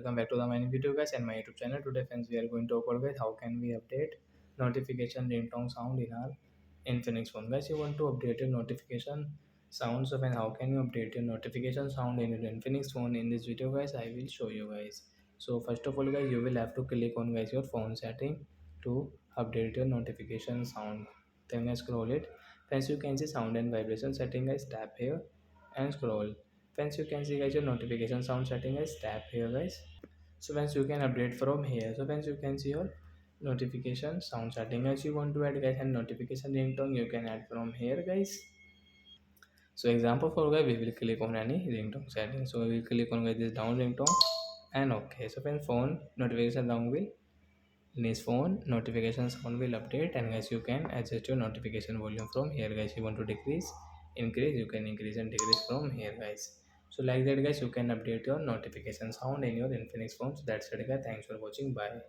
welcome back to the main video guys and my YouTube channel. Today friends we are going to talk about guys how can we update notification ringtone sound in our Infinix phone. Guys, you want to update your notification sound, so then how can you update your notification sound in your Infinix phone? In this video guys I will show you guys. So first of all guys, you will have to click on guys your phone setting to update your notification sound. Then guys scroll it. Friends, you can see sound and vibration setting guys, tap here and scroll. Friends, you can see guys your notification sound setting is tap here guys. So friends, you can update from here. So friends, you can see your notification sound setting. As you want to add guys and notification ringtone, you can add from here guys. So example for guys, we will click on any ringtone setting. So we will click on guys this down ringtone and okay. So friends, phone notification sound will in his phone notification sound will update, and guys you can adjust your notification volume from here guys. You want to decrease, increase, you can increase and decrease from here guys. So like that guys, you can update your notification sound in your Infinix phone. So that's it guys, thanks for watching, bye.